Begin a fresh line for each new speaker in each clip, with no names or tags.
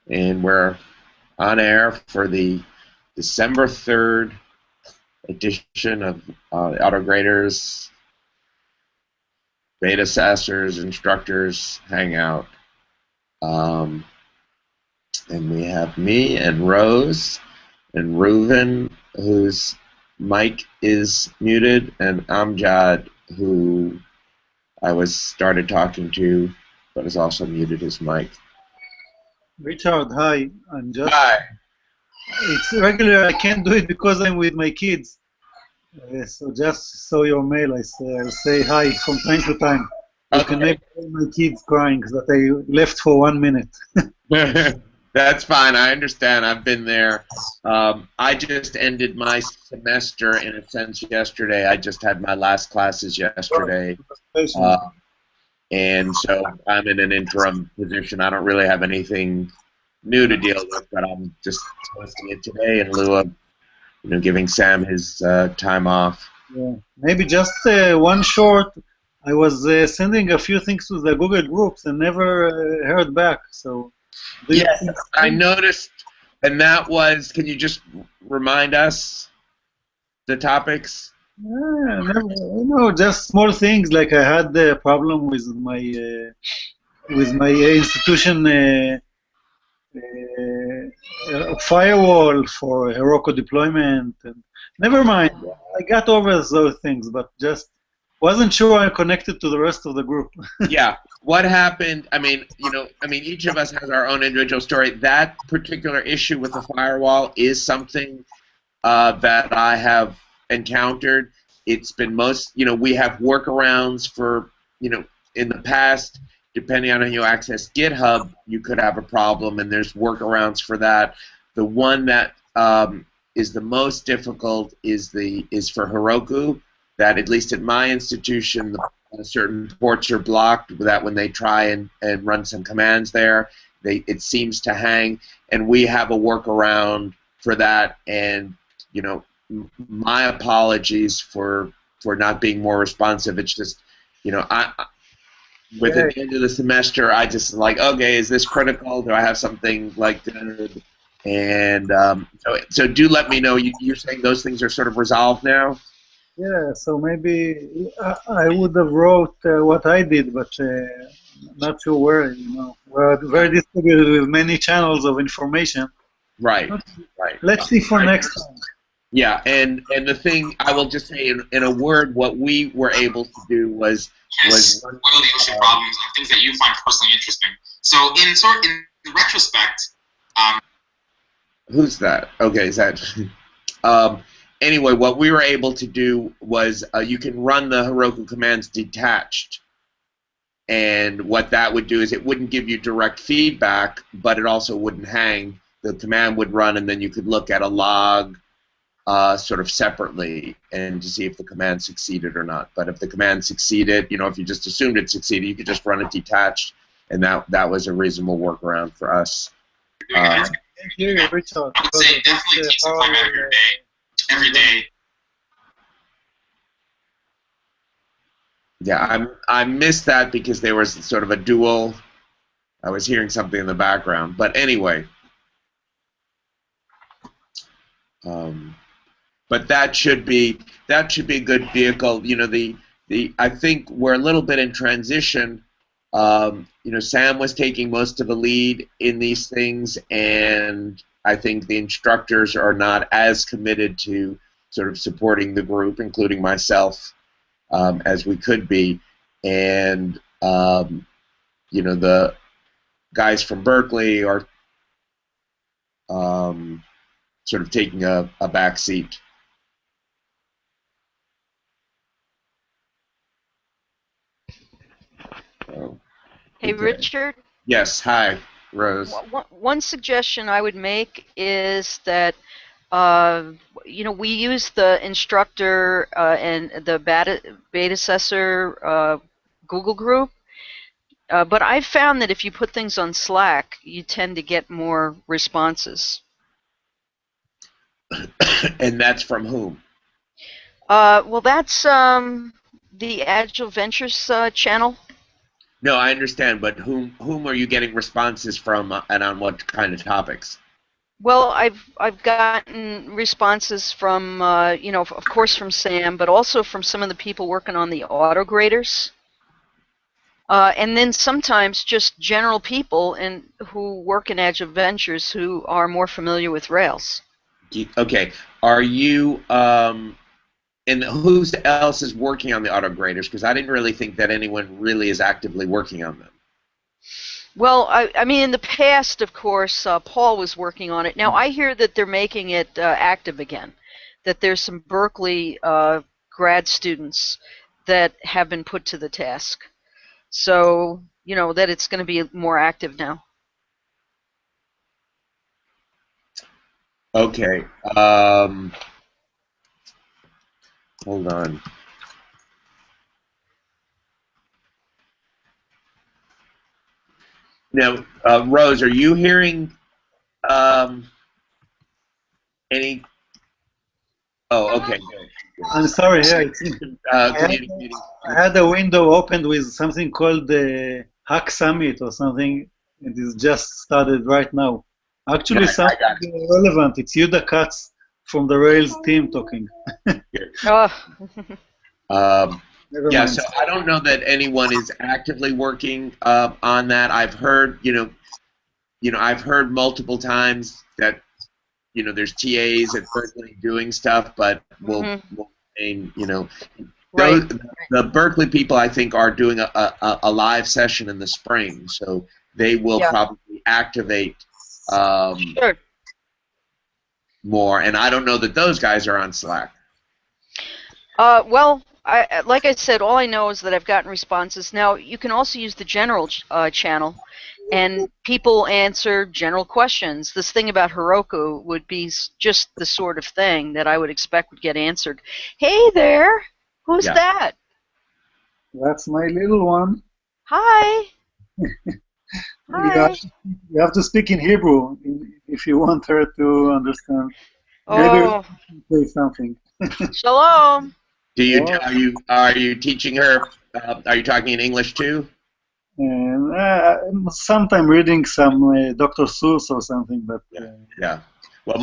and we're on air for the December 3rd edition of AutoGraders, BetaSaaSers, Instructors Hangout. Um, and we have me and Rose and Reuven, whose mic is muted, and Amjad, who I was started talking to, but has also muted his mic.
Richard, hi. I'm just.
Hi.
It's regular. I can't do it because I'm with my kids. So just saw your mail. I'll say hi from time to time. You can
Okay.
maybe hear my kids crying that I left for 1 minute.
That's fine. I understand. I've been there. I just ended my semester in a sense yesterday. I just had my last classes yesterday. And so I'm in an interim position. I don't really have anything new to deal with, but I'm just hosting it today in lieu of giving Sam his time off.
Yeah. Maybe just one short. I was sending a few things to the Google groups and never heard back. So.
Yes, I noticed, and that was. Can you just remind us the topics?
Just small things like I had a problem with my institution firewall for Heroku deployment. And never mind, I got over those things, but just wasn't sure I connected to the rest of the group.
Yeah. What happened? I mean, each of us has our own individual story. That particular issue with the firewall is something that I have encountered. It's been we have workarounds for, in the past, depending on how you access GitHub, you could have a problem, and there's workarounds for that. The one that is the most difficult is for Heroku. That at least at my institution, certain ports are blocked. That when they try and run some commands there, it seems to hang, and we have a workaround for that. And my apologies for not being more responsive. It's just, with the end of the semester, I just like, okay, is this critical? Do I have something like that? And so do let me know. You're saying those things are sort of resolved now?
Yeah, so maybe I would have wrote what I did, but not sure where. We're very distributed with many channels of information.
Right. Right.
Let's see for next time.
Yeah, and the thing I will just say in a word, what we were able to do was
one of the issue problems and things that you find personally interesting. So in retrospect,
who's that? Okay, is that anyway, what we were able to do was you can run the Heroku commands detached. And what that would do is it wouldn't give you direct feedback, but it also wouldn't hang. The command would run, and then you could look at a log sort of separately and to see if the command succeeded or not. But if the command succeeded, if you just assumed it succeeded, you could just run it detached, and that was a reasonable workaround for us.
Thank you, Richard.
I would say definitely take some time out of your day, every day.
Yeah, I missed that because there was sort of a dual. I was hearing something in the background, but anyway. But that should be a good vehicle. I think we're a little bit in transition. Sam was taking most of the lead in these things, and I think the instructors are not as committed to sort of supporting the group, including myself, as we could be. And the guys from Berkeley are sort of taking a back seat.
Hey, Richard?
Yes, hi, Rose.
One suggestion I would make is that, we use the instructor and the BetaSaaSer Google group, but I've found that if you put things on Slack, you tend to get more responses.
And that's from whom?
Well, that's the Agile Ventures channel.
No, I understand, but whom are you getting responses from, and on what kind of topics?
Well, I've gotten responses from you know, of course from Sam, but also from some of the people working on the AutoGraders. And then sometimes just general people who work in Agile Ventures who are more familiar with Rails.
Okay, are you and who else is working on the AutoGraders? Because I didn't really think that anyone really is actively working on them.
Well, I mean, in the past, of course, Paul was working on it. Now, I hear that they're making it active again, that there's some Berkeley grad students that have been put to the task. So, you know, that it's going to be more active now.
Okay. Hold on. Now, Rose, are you hearing any? Oh, okay. Good.
I'm sorry, yeah,
Communicating.
I had a window opened with something called the Hack Summit or something. It is just started right now. Actually,
Yeah, I
something
got it.
relevant. It's Yuda Katz from the Rails team talking. Never
Yeah,
mind.
so I don't know that anyone is actively working on that. I've heard, I've heard multiple times that, there's TAs at Berkeley doing stuff, but we'll name,
Right.
the Berkeley people, I think, are doing a live session in the spring, so they will probably activate
Sure.
more, and I don't know that those guys are on Slack.
Well, like I said, all I know is that I've gotten responses. Now, you can also use the general channel, and people answer general questions. This thing about Heroku would be just the sort of thing that I would expect would get answered. Hey there, who's that?
That's my little one.
Hi. Hi.
You have to speak in Hebrew if you want her to understand.
Oh.
Maybe say something.
Shalom.
Are you teaching her? Are you talking in English too?
And sometime reading some Dr. Seuss or something, but
yeah. Well,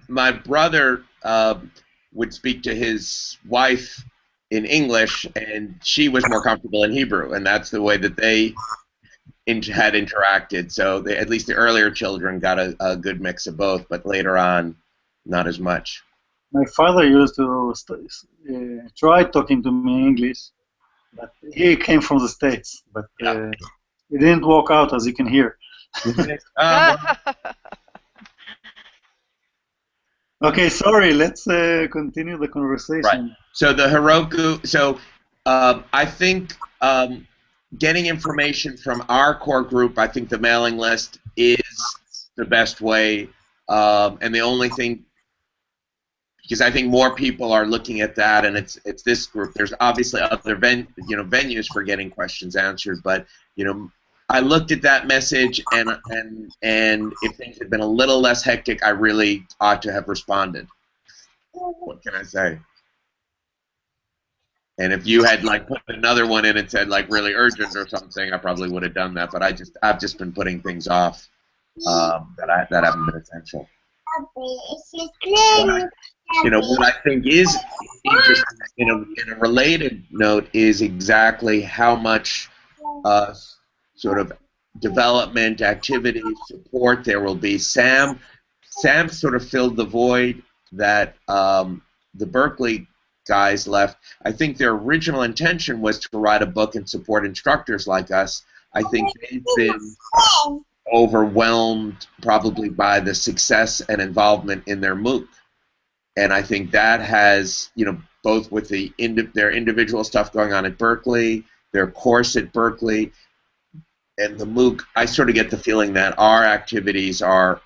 my brother would speak to his wife in English, and she was more comfortable in Hebrew, and that's the way that they had interacted. So at least the earlier children got a good mix of both, but later on, not as much.
My father used to try talking to me in English, but he came from the States, but it didn't work out, as you can hear. Okay, sorry, let's continue the conversation.
Right. So the Heroku, I think getting information from our core group, I think the mailing list is the best way, and the only thing, because I think more people are looking at that, and it's this group. There's obviously other venues for getting questions answered, but I looked at that message, and if things had been a little less hectic, I really ought to have responded. What can I say? And if you had put another one in and said really urgent or something, I probably would have done that. But I've just been putting things off that haven't been essential. What I think is interesting in a related note is exactly how much sort of development activity support there will be. Sam sort of filled the void that the Berkeley guys left. I think their original intention was to write a book and support instructors like us. I think they've been overwhelmed probably by the success and involvement in their MOOC. And I think that has, both with their individual stuff going on at Berkeley, their course at Berkeley, and the MOOC, I sort of get the feeling that our activities are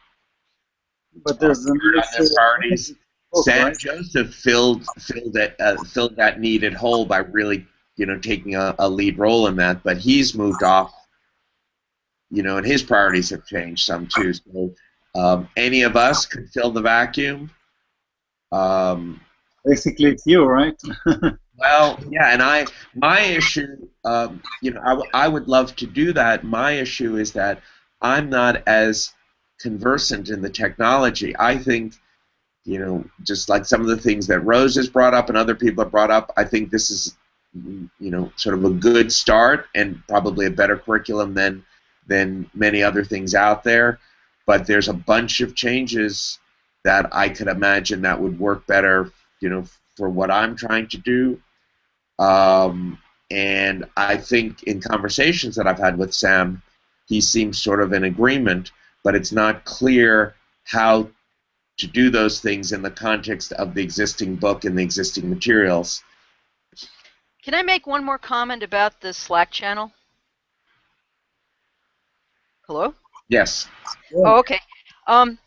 priorities. Sam Joseph filled that needed hole by really, taking a lead role in that, but he's moved off, and his priorities have changed some too. So any of us could fill the vacuum.
Basically, it's you, right?
Well, yeah, and my issue, I would love to do that. My issue is that I'm not as conversant in the technology. I think, just like some of the things that Rose has brought up and other people have brought up, I think this is, sort of a good start and probably a better curriculum than many other things out there. But there's a bunch of changes that I could imagine that would work better, for what I'm trying to do. And I think in conversations that I've had with Sam, he seems sort of in agreement, but it's not clear how to do those things in the context of the existing book and the existing materials.
Can I make one more comment about the Slack channel? Hello?
Yes.
Yeah.
Oh, okay.
I'm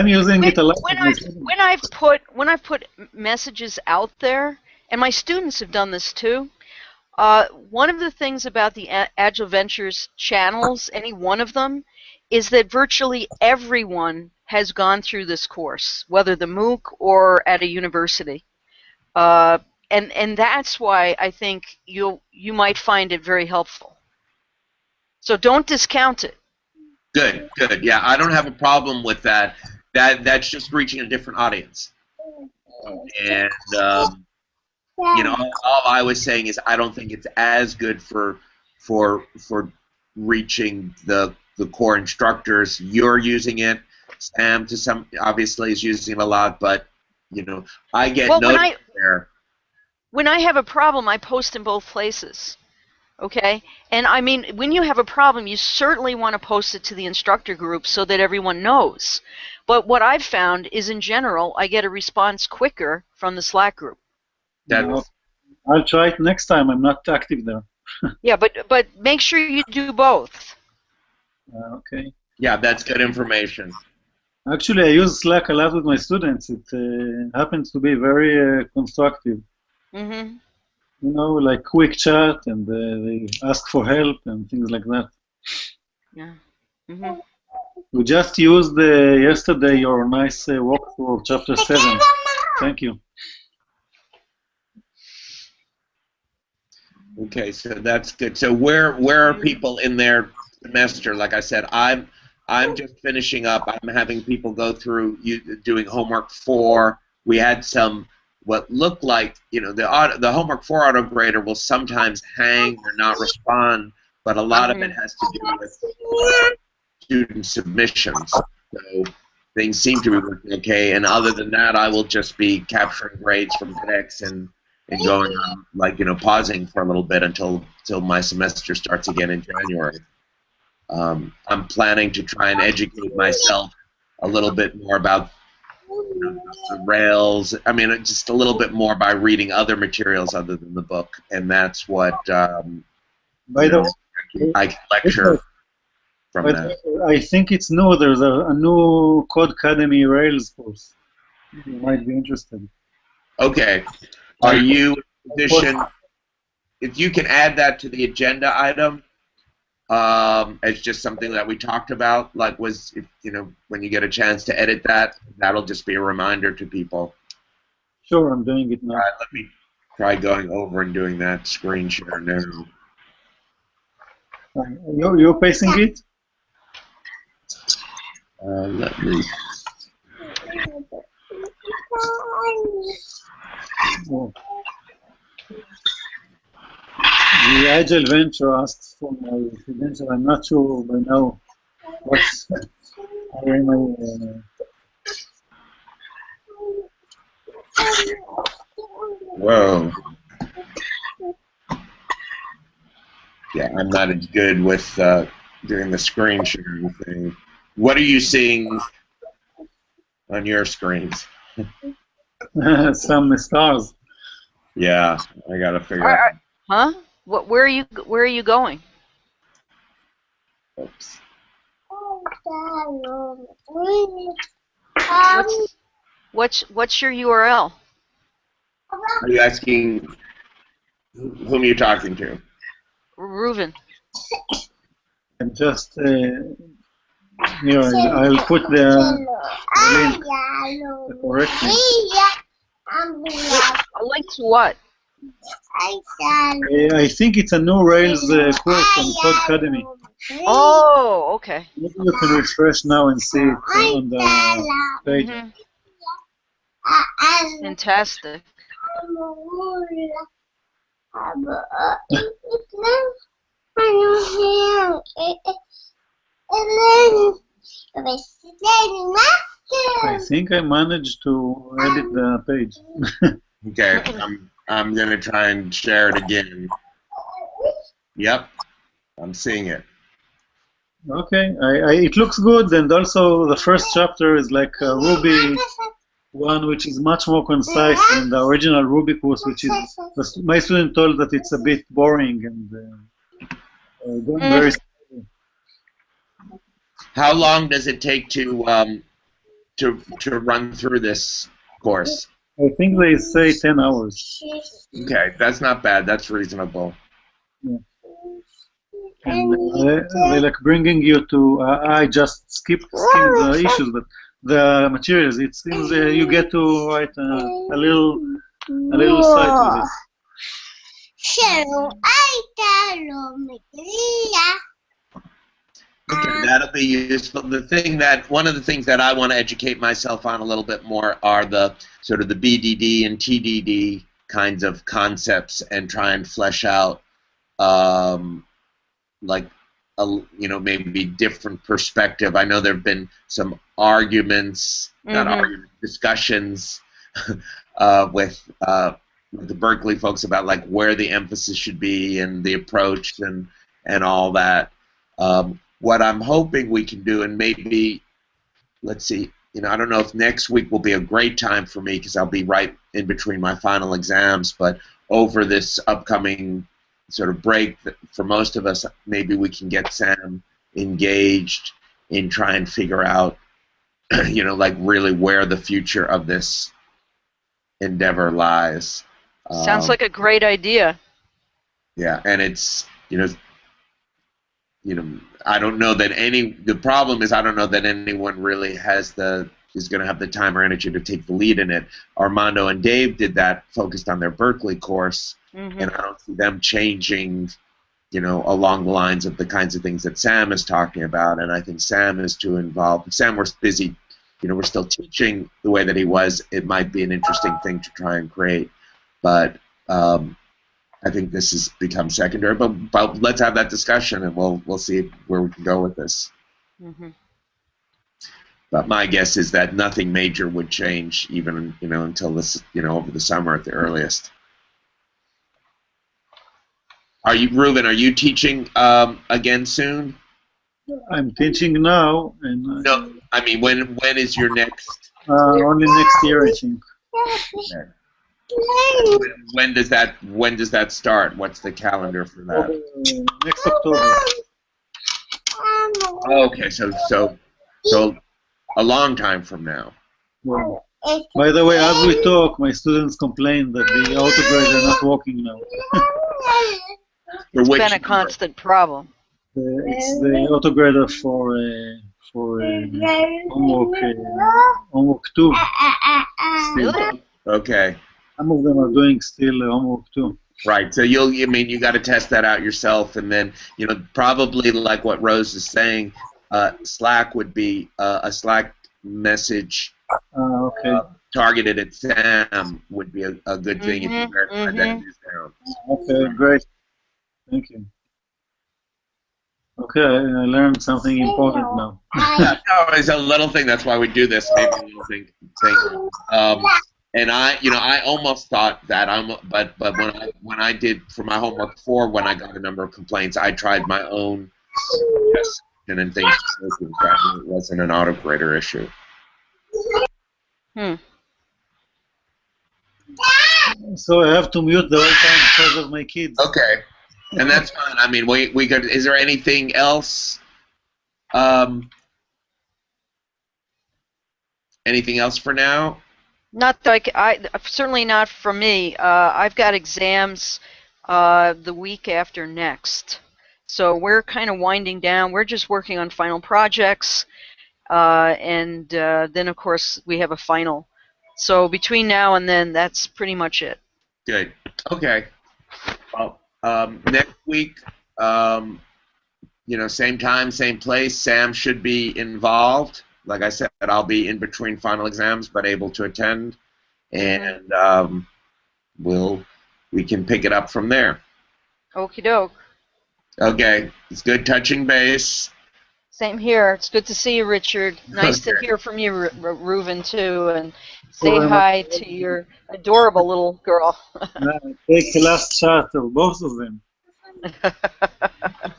using it a lot.
When I've put messages out there, and my students have done this too. One of the things about the Agile Ventures channels, any one of them, is that virtually everyone has gone through this course, whether the MOOC or at a university. And that's why I think you might find it very helpful. So don't discount it.
Good. Yeah, I don't have a problem with that. That's just reaching a different audience. And all I was saying is I don't think it's as good for reaching the core instructors. You're using it. Sam obviously is using it a lot, but I get noticed there.
When I have a problem, I post in both places. Okay? And I mean, when you have a problem, you certainly want to post it to the instructor group so that everyone knows. But what I've found is, in general, I get a response quicker from the Slack group.
I'll try it next time. I'm not active there.
Yeah, but make sure you do both.
Okay.
Yeah, that's good information.
Actually, I use Slack a lot with my students. It happens to be very constructive.
Mm-hmm.
Like quick chat, and they ask for help and things like that.
Yeah. Mm-hmm.
We just used yesterday your nice walkthrough of Chapter 7. Thank you.
Okay, so that's good. So where are people in their semester? Like I said, I'm just finishing up. I'm having people go through doing homework 4. We had some what looked like the homework 4 AutoGrader will sometimes hang or not respond, but a lot of it has to do with student submissions. So things seem to be working okay. And other than that, I will just be capturing grades from TEDx and going on, pausing for a little bit until my semester starts again in January. I'm planning to try and educate myself a little bit more about the Rails. I mean, just a little bit more by reading other materials other than the book, and that's what I can lecture from that.
I think it's new. There's a new Codecademy Rails course. You might be interested.
Okay. Are you in a position, if you can add that to the agenda item, as just something that we talked about, like when you get a chance to edit that, that'll just be a reminder to people.
Sure, I'm doing it now.
All right, let me try going over and doing that screen share now.
You're pasting it?
Let me.
Oh. The Agile Venture asks for my credential. I'm not sure by now what's
Whoa. Yeah, I'm not as good with doing the screen sharing thing. What are you seeing on your screens?
Some stars.
Yeah, I gotta figure out.
Huh? Where are you going?
Oops.
What's your URL?
Are you asking whom you're talking to?
Reuven.
I'm just here. I'll put the link, the correct link.
A link to what?
I think it's a new Rails course from Code Academy.
Oh, okay.
Maybe you can refresh now and see it on the page.
Mhm. Fantastic.
I think I managed to edit the page.
Okay, I'm gonna try and share it again. Yep, I'm seeing it.
Okay, it looks good, and also the first chapter is like a Ruby one, which is much more concise than the original Ruby course, which is my student told that it's a bit boring and going very slowly.
How long does it take to run through this course?
I think they say 10 hours.
Okay, that's not bad. That's reasonable.
Yeah. And they like bringing you to. I just skimmed the issues, but the materials. It seems you get to write a little site with it.
Okay, that'll be useful. One of the things that I want to educate myself on a little bit more are the sort of the BDD and TDD kinds of concepts, and try and flesh out like maybe different perspective. I know there have been some arguments, not arguments, discussions with the Berkeley folks about like where the emphasis should be and the approach and all that. What I'm hoping we can do, and maybe, let's see, I don't know if next week will be a great time for me because I'll be right in between my final exams, but over this upcoming sort of break, for most of us, maybe we can get Sam engaged in trying to figure out, like really where the future of this endeavor lies.
Sounds like a great idea.
Yeah, and it's, I don't know that the problem is I don't know that anyone really is going to have the time or energy to take the lead in it. Armando and Dave did that, focused on their Berkeley course, and I don't see them changing, along the lines of the kinds of things that Sam is talking about, and I think Sam is too involved. If Sam were busy, we're still teaching the way that he was, it might be an interesting thing to try and create, but I think this has become secondary, but let's have that discussion, and we'll see where we can go with this. But my guess is that nothing major would change, even until this, over the summer at the earliest. Reuben? Are you teaching again soon?
I'm teaching now, and
No, I mean when is your next?
only next year, I think.
Okay. When does that start? What's the calendar for that?
Next October.
Okay, so a long time from now.
Yeah. By the way, as we talk, my students complain that the AutoGraders are not working now.
It's been a constant problem.
It's the AutoGrader for homework 2.
Really?
Okay.
Some of them are doing still homework 2.
Right. So you got to test that out yourself, and then probably like what Rose is saying, Slack would be a Slack message targeted at Sam would be a good thing if you verified that it is down.
Okay, great. Thank you. Okay, I learned something important now.
No, it's a little thing. That's why we do this. Maybe a little thing. And I almost thought that but when I did for my homework 4, when I got a number of complaints, I tried my own suggestion and things. It wasn't an AutoGrader issue.
So I have to mute the whole time because of my kids.
Okay, and that's fine. I mean, we could. Is there anything else? Anything else for now?
Not that I certainly not for me. I've got exams the week after next, so we're kind of winding down. We're just working on final projects, and then of course we have a final So between now and then, that's pretty much it.
Good. Okay. Well, next week, same time, same place. Sam should be involved. Like I said, I'll be in between final exams, but able to attend, and we can pick it up from there.
Okie doke.
Okay. It's good touching base.
Same here. It's good to see you, Richard. Nice to hear from you, Reuven, too, and say hi to your adorable little girl.
Take the last shot of both of them.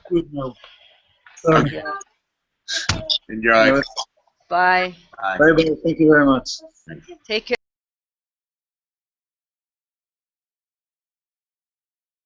Good now.
Okay. Enjoy.
Bye.
Bye-bye. Thank you very much.
Take care.